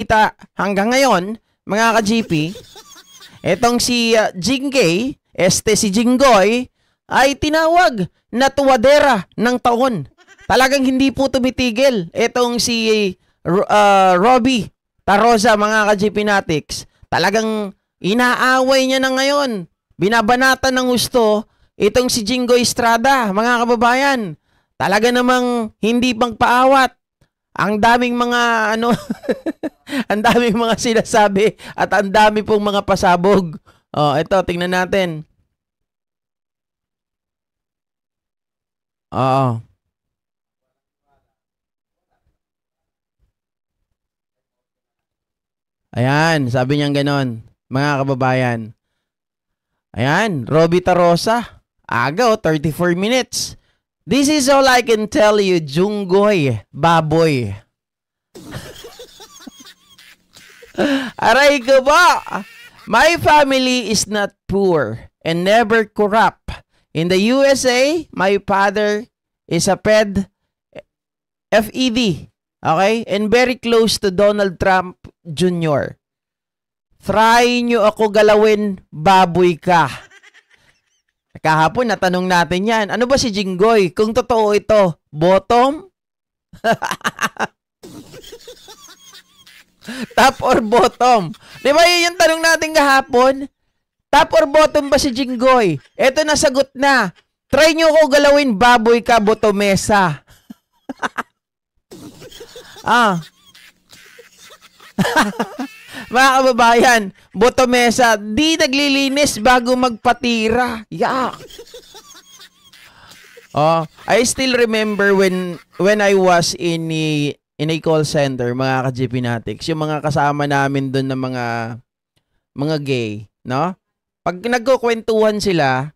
balita hanggang ngayon, mga ka-GP, etong si Jingay, si Jinggoy, ay tinawag na tuwadera ng taon. Talagang hindi po tumitigil. Etong si Robbie Tarosa, mga ka-GPnatics, talagang inaaway niya na ngayon. Binabanatan ng gusto itong si Jinggoy Estrada, mga kababayan. Talaga namang hindi pang paawat. Ang daming mga ang daming mga sinasabi at ang dami pong mga pasabog. Oh, ito tingnan natin. Oo. Ayan, sabi niya ganon, mga kababayan. Ayan, Robbie Tarosa. Aga, 34 minutes. This is all I can tell you, Junggoy, baboy. Aray ko ba? My family is not poor and never corrupt. In the USA, my father is a FED, okay? And very close to Donald Trump Jr. Try nyo ako galawin, baboy ka. Kahapon, natanong natin yan. Ano ba si Jinggoy? Kung totoo ito, bottom? Top or bottom? Di ba yun yung tanong natin kahapon? Top or bottom ba si Jinggoy? Ito nasagot na. Try nyo ko galawin, baboy ka, botomesa. Mga kababayan, botomesa, di naglilinis bago magpatira. Yak! Oh, I still remember when I was in a call center, mga ka-GPnatics, yung mga kasama namin doon ng mga gay, no? Pag nagkukwentuhan sila,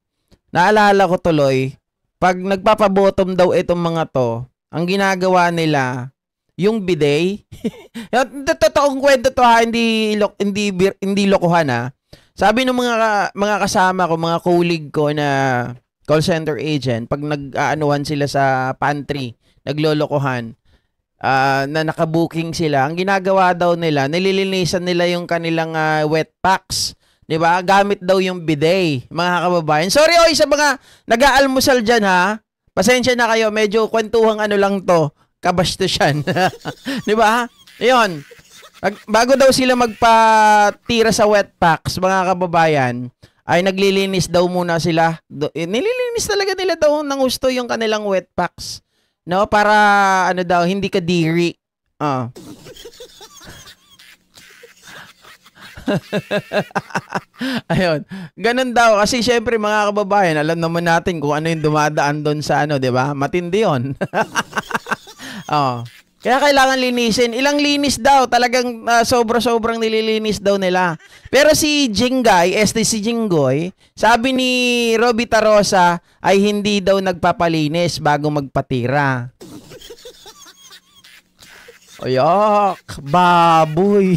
naalala ko tuloy, pag nagpapabottom daw itong mga to, ang ginagawa nila, yung bidet. Totoong kwento to ha, hindi lokohan ha. Sabi ng mga kasama ko, mga colleague ko na call center agent, pag nag-aanuhan sila sa pantry, naglolokohan, na nakabooking sila, ang ginagawa daw nila, nililinisan nila yung kanilang wet packs. 'Di ba? Gamit daw yung bidet, mga kababayan. Sorry sa mga nag-aalmusal diyan ha. Pasensya na kayo, medyo kwentuhang ano lang to. Kabastusyan. 'Di ba? 'Yon. Bago daw sila magpatira sa wet packs, mga kababayan, ay naglilinis daw muna sila. Nililinis talaga nila daw ng gusto yung kanilang wet packs. No, para ano daw, hindi ka diri. Ayun. Ganun daw kasi syempre mga kababayan, alam naman natin kung ano yung dumadaan doon sa 'di ba? Matindi 'yon. Kaya kailangan linisin. Ilang linis daw, talagang sobra-sobrang nililinis daw nila. Pero si Jingay, si Jinggoy, sabi ni Robbie Tarosa ay hindi daw nagpapalinis bago magpatira. Oyak, baboy.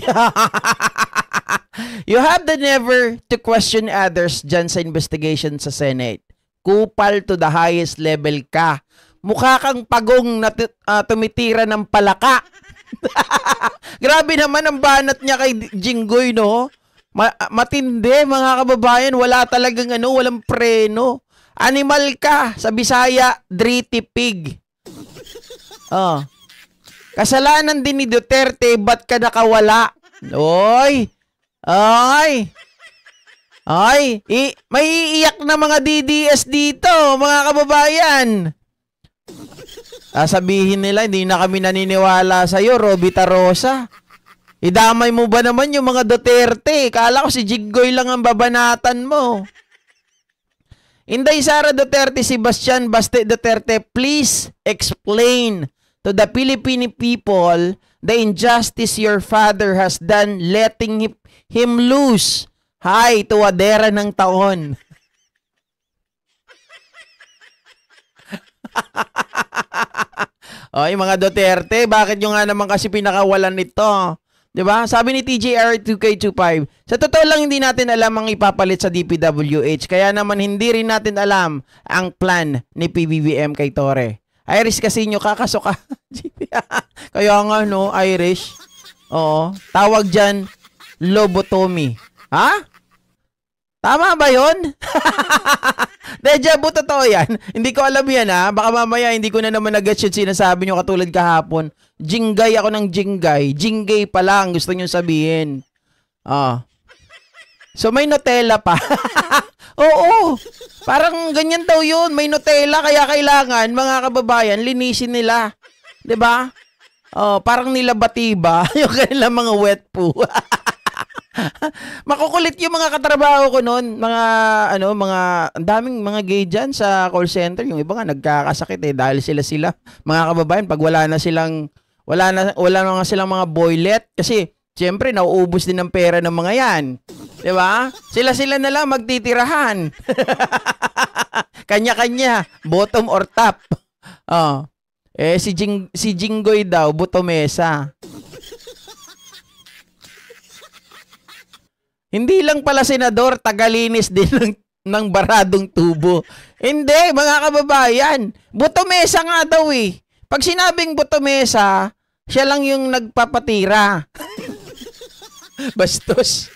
You have the never to question others dyan sa investigation sa Senate. Kupal to the highest level ka. Mukha kang pagong na tumitira ng palaka. Grabe naman ang banat niya kay Jinggoy, no? Matindi, mga kababayan. Wala talagang walang preno. Animal ka. Sa Bisaya, dirty pig. Kasalanan din ni Duterte, ba't ka nakawala? Oy! Ay! May iiyak na mga DDS dito, mga kababayan. Sabihin nila, hindi na kami naniniwala sa'yo, Robbie Tarosa. Idamay mo ba naman yung mga Duterte? Kala ko si Jinggoy lang ang babanatan mo. Inday Sara Duterte, Sebastian Baste Duterte, please explain to the Filipino people the injustice your father has done letting him loose. Hi, tuwadera ng taon. Yung mga Duterte, bakit nyo nga naman kasi pinakawalan nito? 'Di ba? Sabi ni TJR2K25, sa totoo lang hindi natin alam ang ipapalit sa DPWH, kaya naman hindi rin natin alam ang plan ni PBBM kay Torre. Irish kasi nyo kakasuka. Kaya nga, no, Irish. Oo. Tawag dyan, lobotomy. Ha? Tama ba yun? Deja vu, totoo yan. Hindi ko alam yan ha. Baka mamaya hindi ko na naman nag-gets yung sinasabi nyo katulad kahapon. Jinggay ako ng jinggay. Jinggay pa lang gusto nyo sabihin. So may Nutella pa. Oo. Parang ganyan daw yun. May Nutella kaya kailangan mga kababayan linisin nila. 'Di ba? Parang nilabatiba yung kanilang mga wet poo. Makukulit yung mga katrabaho ko noon, mga ang daming mga gay dyan sa call center. Yung iba nga nagkakasakit dahil sila mga kababayan pag wala na nga silang mga boylet kasi siyempre nauubos din ng pera ng mga yan. 'Di ba? Sila na lang magtitirahan. Kanya-kanya, bottom or top. Si Jinggoy daw butomesa. Hindi lang pala senador, tagalinis din ng baradong tubo. Hindi, mga kababayan. Butomesa nga daw eh. Pag sinabing butomesa, siya lang yung nagpapatira. Bastos.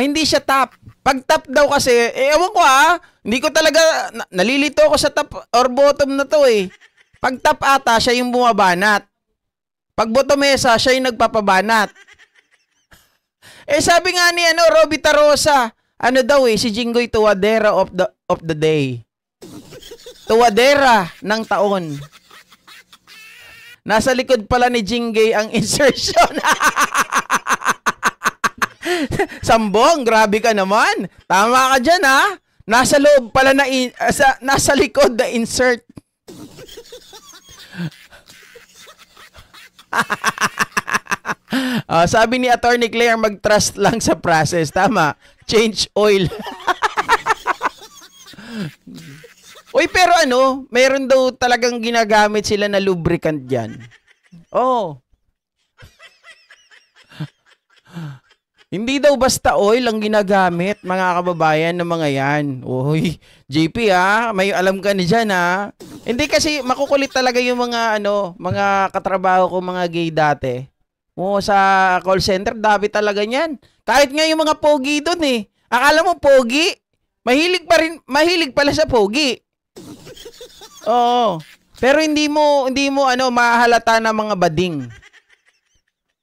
Hindi siya top. Pag top daw kasi, ewan ko hindi ko talaga, nalilito ako sa top or bottom na to eh. Pag top ata, siya yung bumabanat. Pag butomesa, siya yung nagpapabanat. Sabi nga ni Robby Tarosa, si Jinggoy tuwadera of the day. Tuwadera ng taon. Nasa likod pala ni Jinggoy ang insertion. Sambong, grabe ka naman. Tama ka dyan Nasa loob pala nasa likod na insert. Sabi ni Attorney Claire, mag-trust lang sa process. Tama. Change oil. Uy, pero mayroon daw talagang ginagamit sila na lubricant dyan. Hindi daw basta oil ang ginagamit, mga kababayan ng mga yan. Uy, JP may alam ka ni dyan Hindi kasi makukulit talaga yung mga katrabaho ko, mga gay dati. Sa call center, dami talaga niyan. Kahit nga yung mga pogi doon Akala mo pogi? Mahilig pala sa pogi. Oo. Pero hindi mo mahalata ng mga bading.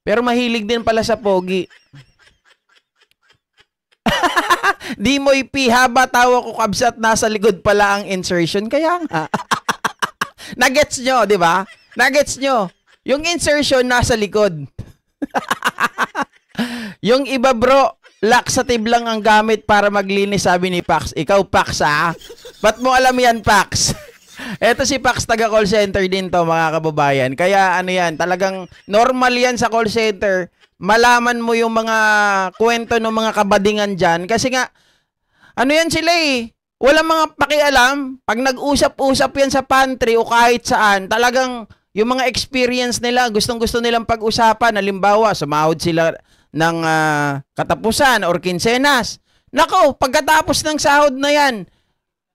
Pero mahilig din pala sa pogi. Di mo haba tawa ko kabsat nasa likod pala ang insertion. Kaya nga. Nagets nyo, di ba? Nagets nyo. Yung insertion nasa likod. Yung iba bro, laxative lang ang gamit para maglinis, sabi ni Pax. Ikaw Pax Ba't mo alam yan Pax? Eto si Pax, taga call center din to, mga kababayan. Kaya talagang normal yan sa call center. Malaman mo yung mga kwento ng mga kabadingan dyan. Kasi nga, yan sila walang mga pakialam. Pag nag-usap-usap yan sa pantry o kahit saan, talagang yung mga experience nila, gustong-gusto nilang pag-usapan. Halimbawa, sumahod sila ng katapusan or kinsenas. Nako, pagkatapos ng sahod na yan,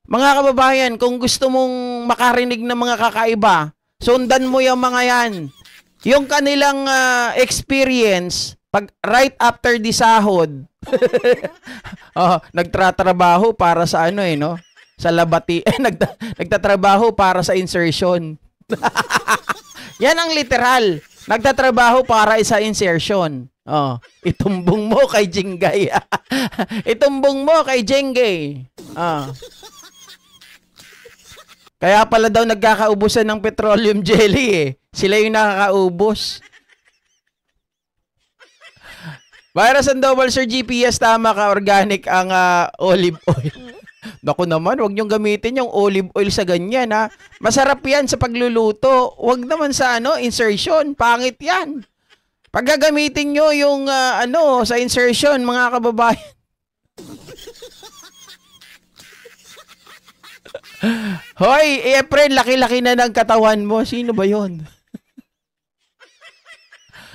mga kababayan, kung gusto mong makarinig ng mga kakaiba, sundan mo yung mga yan. Yung kanilang experience, pag right after the sahod, nagtatrabaho para sa sa labati, nagtatrabaho para sa insertion. Yan ang literal. Nagtatrabaho para sa insertion. Itumbong mo kay Jinggay. Itumbong mo kay Jinggay. Kaya pala daw nagkakaubusan ng petroleum jelly Sila yung nakakaubos. Virus and double sir GPS, tama ka, organic ang olive oil. Naku naman, wag niyong gamitin yung olive oil sa ganyan Masarap yan sa pagluluto. Wag naman sa insertion, pangit yan. Pag gagamitin nyo yung sa insertion, mga kababayan. Hoy, Efren, laki-laki na ng katawan mo. Sino ba yon?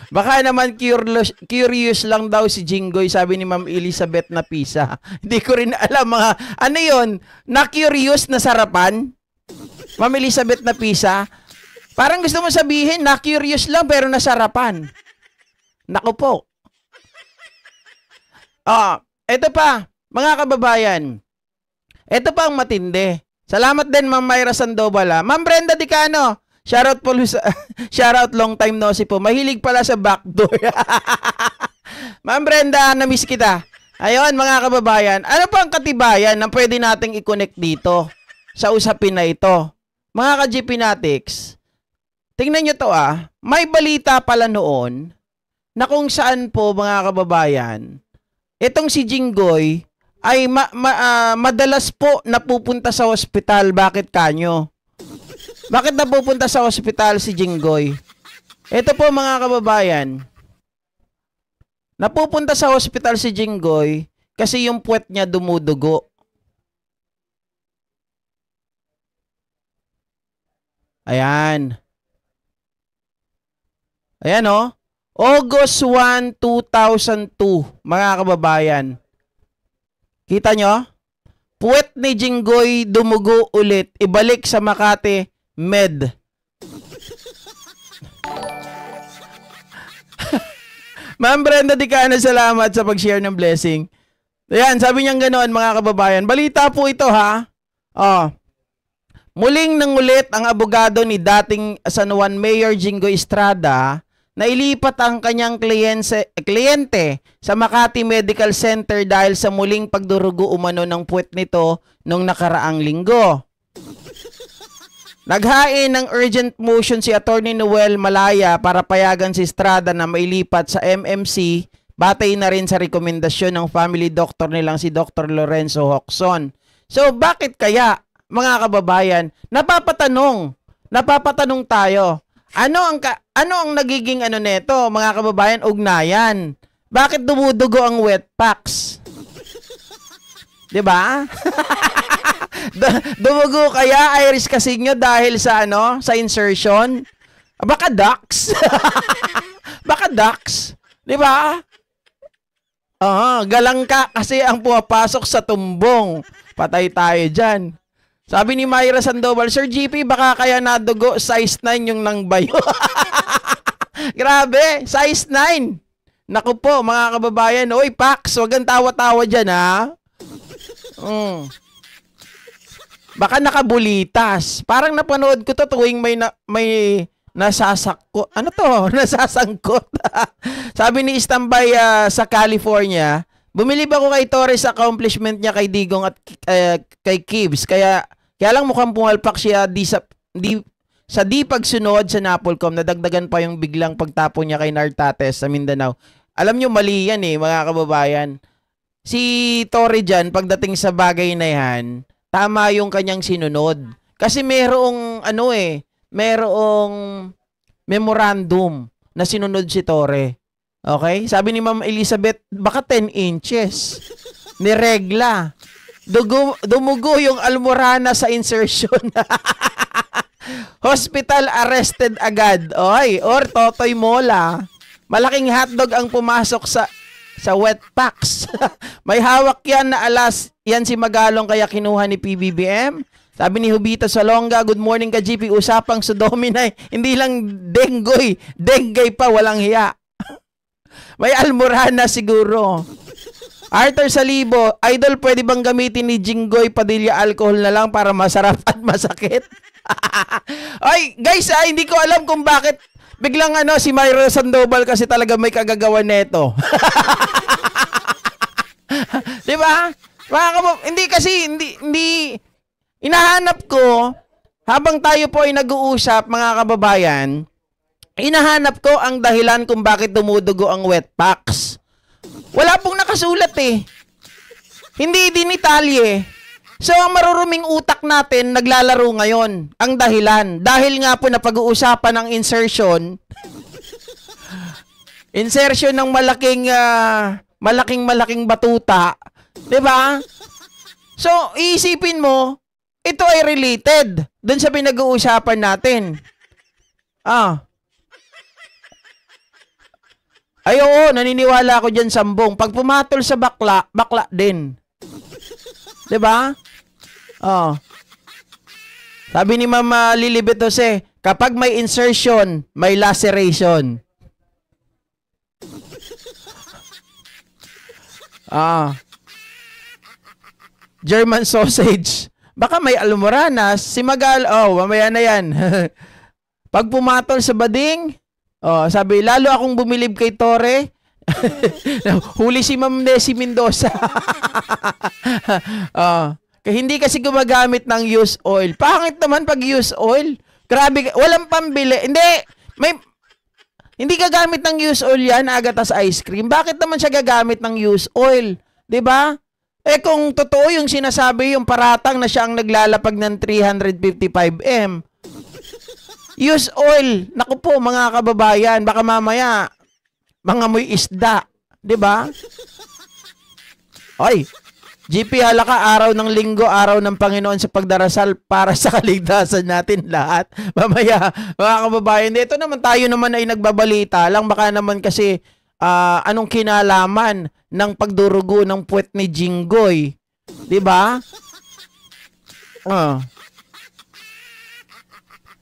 Baka naman curious lang daw si Jinggoy, sabi ni Ma'am Elizabeth na Pisa. Hindi ko rin alam mga, yon? Na curious na sarapan? Ma'am Elizabeth na Pisa? Parang gusto mo sabihin, na-curious lang pero nasarapan. Naku po. Ito pa, mga kababayan. Ito pa ang matindi. Salamat din, Ma'am Myra Sandoval. Ma'am Brenda Dicano, shoutout po, shoutout long time no si po. Mahilig pala sa backdoor. Ma'am Brenda, na-miss kita. Ayun, mga kababayan, ano pa ang katibayan na pwede nating i-connect dito sa usapin na ito? Mga ka-GPnatics, tingnan nyo to may balita pala noon na kung saan po, mga kababayan, itong si Jinggoy ay madalas po napupunta sa ospital. Bakit kanyo? Bakit napupunta sa ospital si Jinggoy? Ito po, mga kababayan, napupunta sa hospital si Jinggoy kasi yung puwet niya dumudugo. Ayan. Ayan August 1, 2002, mga kababayan. Kita nyo? Puwet ni Jinggoy dumugo ulit. Ibalik sa Makati Med. Ma'am Brenda Dicano, salamat sa pag-share ng blessing. Ayan, sabi niyang ganoon, mga kababayan. Balita po ito muling nangulit ang abogado ni dating San Juan Mayor Jinggoy Estrada na ilipat ang kanyang kliyente sa Makati Medical Center dahil sa muling pagdurugo umano ng puwet nito nung nakaraang linggo. Naghain ng urgent motion si Attorney Noel Malaya para payagan si Estrada na mailipat sa MMC, batay na rin sa rekomendasyon ng family doctor nilang si Dr. Lorenzo Hoxon. So bakit kaya, mga kababayan, napapatanong tayo, ano ang nagiging neto, mga kababayan, ugnayan? Bakit dumudugo ang wet packs? 'Di ba? Dumugo kaya Iris Casino dahil sa sa insertion? Baka ducks. Baka ducks, 'di ba? Galang ka kasi ang pumapasok sa tumbong. Patay tayo diyan. Sabi ni Myra Sandoval, Sir GP, baka kaya nadugo size 9 yung nangbayo. Grabe, size 9. Naku po, mga kababayan, oy, Pax, wag kang tawa-tawa diyan Baka nakabulitas. Parang napanood ko to tuwing may nasasakot. Ano to? Nasasangkot. Sabi ni Istambay sa California, bumilib ako kay Torres accomplishment niya kay Digong at kay Kibs. Kaya lang mukhang pumalpak siya sa di pagsunod sa Napolcom. Nadagdagan pa yung biglang pagtapon niya kay Nartates sa Mindanao. Alam nyo, mali yan mga kababayan. Si Torre dyan, pagdating sa bagay na yan, tama yung kanyang sinunod. Kasi merong merong memorandum na sinunod si Torre. Okay? Sabi ni Ma'am Elizabeth, baka 10 inches. Niregla. Dumugo yung almorana sa insertion. Hospital arrested agad. Oy, or Totoy Mola. Malaking hotdog ang pumasok sa wet packs. May hawak yan na alas. Yan si Magalong kaya kinuha ni PBBM. Sabi ni Hubita Salonga, good morning ka GP. Usapang Sodominay. Hindi lang denggoy. Denggay pa, walang hiya. May almorana siguro. Arthur Salibo, idol, pwede bang gamitin ni Jinggoy Padilla alcohol na lang para masarap at masakit? Ay, guys, hindi ko alam kung bakit biglang si Myra Sandoval kasi talaga may kagagawa neto. Di ba? Hindi inahanap ko habang tayo po ay nag-uusap, mga kababayan, inahanap ko ang dahilan kung bakit dumudugo ang wet packs. Wala pong nakasulat Hindi dinitalye. So, ang maruruming utak natin naglalaro ngayon. Ang dahilan. Dahil nga po na pag-uusapan ng insertion ng malaking batuta. Diba? So, iisipin mo, ito ay related dun sa pinag-uusapan natin. Ay, oo, naniniwala ako dyan, Sambong. Pag pumatol sa bakla din. Diba? Sabi ni Mama Lilibet Jose, Kapag may insertion, may laceration. German sausage. Baka may almoranas. Si Magal, mamaya na yan. Pag pumatol sa bading, sabi, lalo akong bumilib kay Tore. Huli si Ma'am Nessie Mendoza. Kaya hindi kasi gumagamit ng used oil. Pangit naman pag used oil. Grabe, walang pambili. Hindi gagamit ng used oil yan, Agatas Ice Cream. Bakit naman siya gagamit ng used oil? 'Di ba? Kung totoo yung sinasabi, yung paratang na siya ang naglalapag ng 355M. Used oil. Naku po, mga kababayan, baka mamaya mangamoy isda. 'Di ba? Oy, GP Halaka, araw ng linggo, araw ng Panginoon sa pagdarasal para sa kaligtasan natin lahat. Mamaya, mga kababayan, ito naman tayo naman ay nagbabalita lang. Baka naman kasi anong kinalaman ng pagdurugo ng puwet ni Jinggoy. Diba?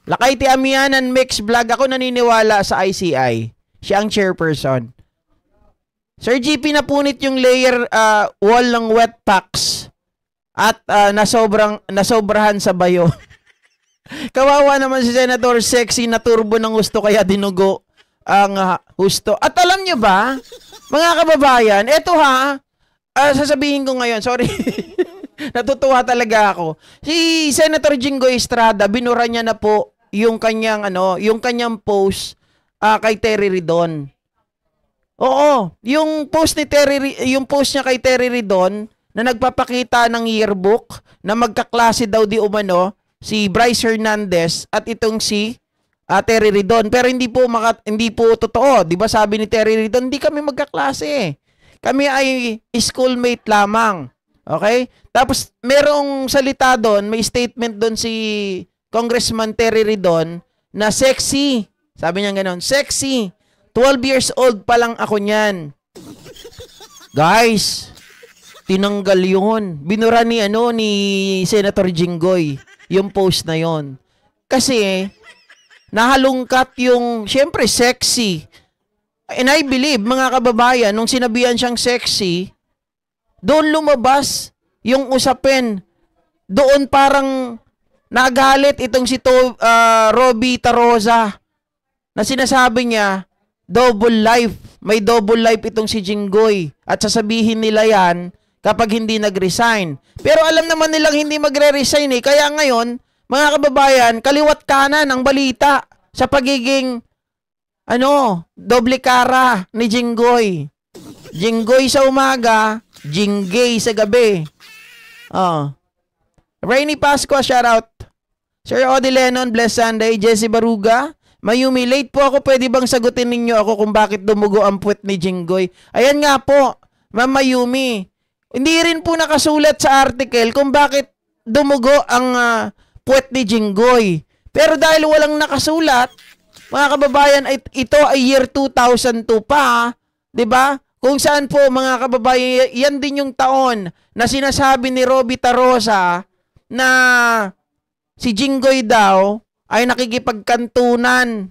Lakay ti Amianan Mix Vlog. Ako naniniwala sa ICI. Siya ang chairperson. Sir GP, napunit yung layer wall ng wet packs at nasobrahan sa bayo. Kawawa naman si Senator Sexy na turbo ng gusto kaya dinugo ang husto. At alam nyo ba, mga kababayan, eto sasabihin ko ngayon, sorry, natutuwa talaga ako. Si Senator Jinggoy Estrada, binura niya na po yung kanyang post kay Terry Ridon. Oo, yung post niya kay Terry Ridon na nagpapakita ng yearbook na magkaklase daw di umano si Bryce Hernandez at itong si Terry Ridon. Pero hindi po totoo. 'Di ba sabi ni Terry Ridon, hindi kami magkaklase. Kami ay schoolmate lamang. Okay? Tapos merong salita doon, may statement doon si Congressman Terry Ridon na sexy. Sabi niya gano'n, sexy. 12 years old pa lang ako niyan. Guys, tinanggal yun. Binura ni Senator Jinggoy yung post na yon. Kasi nahalungkat yung, syempre, sexy. And I believe, mga kababayan, nung sinabihan siyang sexy, doon lumabas yung usapin. Doon parang nagalit itong si Robby Tarosa na sinasabi niya, double life. May double life itong si Jinggoy. At sasabihin nila yan kapag hindi nag-resign. Pero alam naman nilang hindi magre-resign eh. Kaya ngayon, mga kababayan, kaliwat kanan ang balita sa pagiging doble cara ni Jinggoy. Jinggoy sa umaga, Jinggay sa gabi. Rainy Pascua, shoutout. Sir Odi Lennon, blessed Sunday. Jesse Baruga, Mayumi, late po ako. Pwede bang sagutin ninyo ako kung bakit dumugo ang puwet ni Jinggoy? Ayan nga po, Ma'am Mayumi. Hindi rin po nakasulat sa article kung bakit dumugo ang puwet ni Jinggoy. Pero dahil walang nakasulat, mga kababayan, ito ay year 2002 pa, 'di ba? Kung saan po, mga kababayan, yan din yung taon na sinasabi ni Robby Tarosa na si Jinggoy daw ay nakikipagkantunan.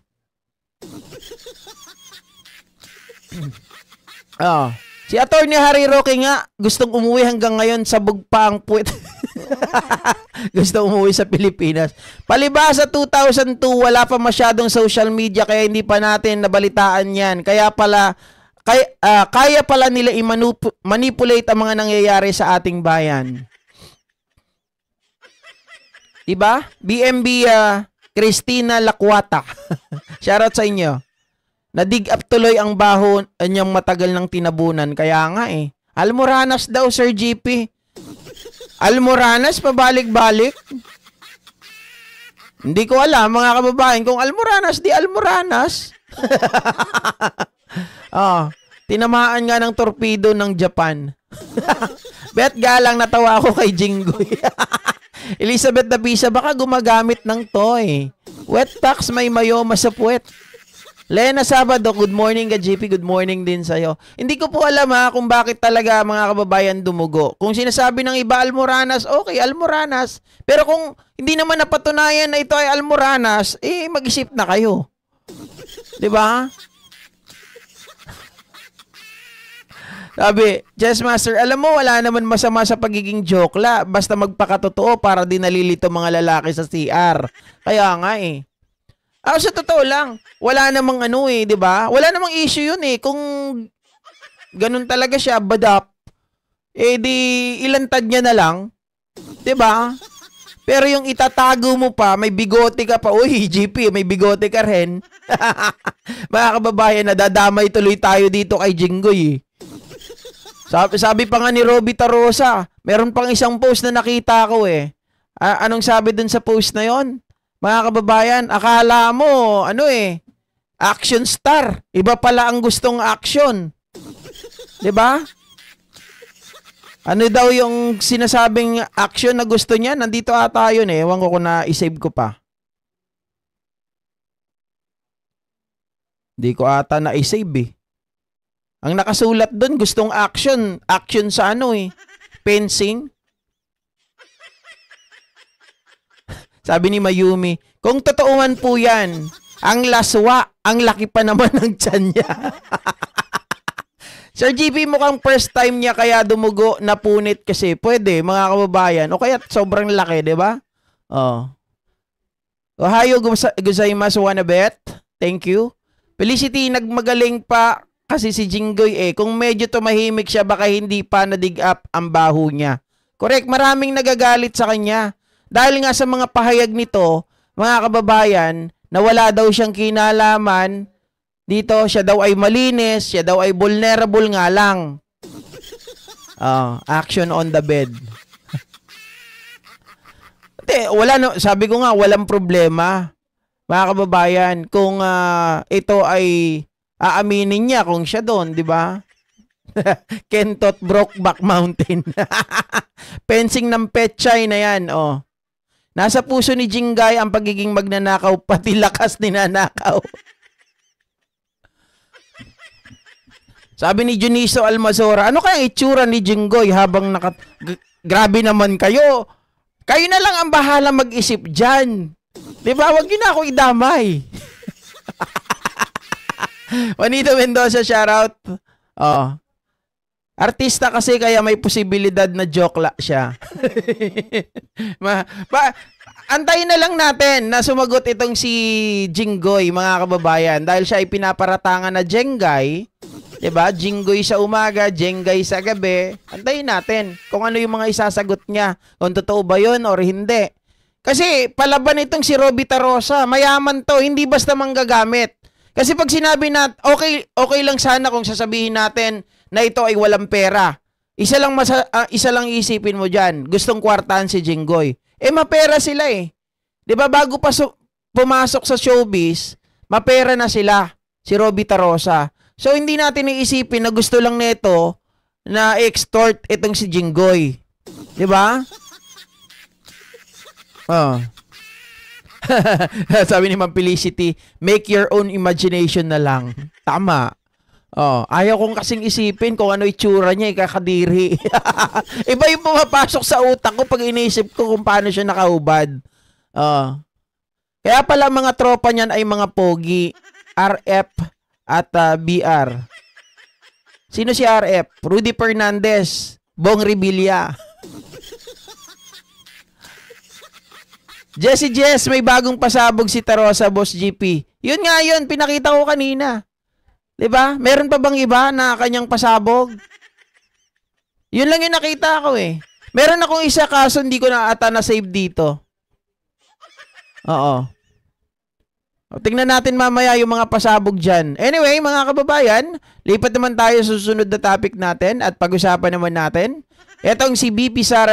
Si Attorney Harry Roque nga, gustong umuwi hanggang ngayon, sabog pa ang puwet. Gusto umuwi sa Pilipinas. Palibhasa 2002, wala pa masyadong social media kaya hindi pa natin nabalitaan yan. Kaya pala nila i-manipulate ang mga nangyayari sa ating bayan. Diba? BMB Christina Lacuata. Shoutout sa inyo. Nadig up tuloy ang baho niyang matagal ng tinabunan. Kaya nga eh. Almoranas daw, Sir GP. Almoranas, pabalik-balik. Hindi ko alam, mga kababayan, kung Almoranas, di Almoranas. Tinamaan nga ng torpedo ng Japan. Bet galang natawa ako kay Jinggoy. Elizabeth Napisa, baka gumagamit ng toy. Wet packs, may mayoma sa puwet. Lena Sabado, good morning ka GP, good morning din sa'yo. Hindi ko po alam kung bakit talaga mga kababayan dumugo. Kung sinasabi ng iba Almoranas, okay, Almoranas. Pero kung hindi naman napatunayan na ito ay Almoranas, mag-isip na kayo. 'Di ba? Sabi, Chess Master, alam mo wala naman masama sa pagiging jokla, basta magpakatotoo para di nalilito mga lalaki sa CR. Kaya nga sa totoo lang, wala namang 'di ba? Wala namang issue 'yun kung ganun talaga siya, badap. Di ilantad niya na lang, 'di ba? Pero yung itatago mo pa, may bigote ka pa. Uy, GP, may bigote ka rin. Mga kababayan, nadadamay tuloy tayo dito kay Jinggoy. Sabi pa nga ni Robby Tarosa, meron pang isang post na nakita ko anong sabi dun sa post na yon? Mga kababayan, akala mo, action star. Iba pala ang gustong action. 'Di ba? Ano daw yung sinasabing action na gusto niya? Nandito ata yun Ewan ko kung na-save ko pa. Hindi ko ata na-save Ang nakasulat doon, gustong action. Action sa fencing. Sabi ni Mayumi, kung totoo man po yan, ang laswa, ang laki pa naman ng tiyan niya. Sir GP, mukhang first time niya kaya dumugo na punit kasi pwede, mga kababayan. O kaya sobrang laki, di ba? Ohayo gozaimasu wanabet. Thank you. Felicity, nagmagaling pa kasi si Jinggoy Kung medyo tumahimik siya, baka hindi pa na-dig up ang baho niya. Correct, maraming nagagalit sa kanya. Dahil nga sa mga pahayag nito, mga kababayan, na wala daw siyang kinalaman dito, siya daw ay malinis, siya daw ay vulnerable nga lang. Action on the bed. Sabi ko nga, walang problema. Mga kababayan, kung ito ay aaminin niya kung siya doon, di ba? Kentot Brokeback Mountain. Fencing ng petchay na yan, Nasa puso ni Jingay ang pagiging magnanakaw, pati lakas ninanakaw. Sabi ni Juniso Almazora, ano kaya itsura ni Jinggoy habang grabe naman kayo. Kayo na lang ang bahala mag-isip dyan. Diba? Huwag yun na ako idamay. Juanito Mendoza, shoutout. Artista kasi kaya may posibilidad na jokla siya. Antayin na lang natin na sumagot itong si Jinggoy, mga kababayan. Dahil siya ay pinaparatangan na Jengay. Diba? Jinggoy sa umaga, Jengay sa gabi. Antayin natin kung ano yung mga isasagot niya. Kung totoo ba yun or hindi. Kasi palaban itong si Robby Tarosa. Mayaman to, hindi basta manggagamit. Kasi pag sinabi natin, okay lang sana kung sasabihin natin na ito ay walang pera. Isa lang isipin mo dyan. Gustong kwartahan si Jinggoy. Mapera sila 'Di ba bago pa pumasok sa showbiz, mapera na sila, si Robby Tarosa. So hindi natin iisipin na gusto lang nito na extort itong si Jinggoy. 'Di ba? Sabi ni Ma'am Felicity, make your own imagination na lang. Tama. Ayaw kong kasing isipin kung ano itsura niya, kakadiri. Iba yung pumapasok sa utak ko pag iniisip ko kung paano siya nakahubad. Kaya pala mga tropa niyan ay mga pogi, RF at BR. Sino si RF? Rudy Fernandez, Bong Revilla. Jess, may bagong pasabog si Tarosa, Boss GP. Yun nga yun, pinakita ko kanina. Diba? Meron pa bang iba na kanyang pasabog? Yun lang yung nakita ko Meron akong isa kaso hindi ko na ata na-save dito. Tingnan natin mamaya yung mga pasabog dyan. Anyway, mga kababayan, lipat naman tayo sa susunod na topic natin at pag-usapan naman natin. Etong si BP Sara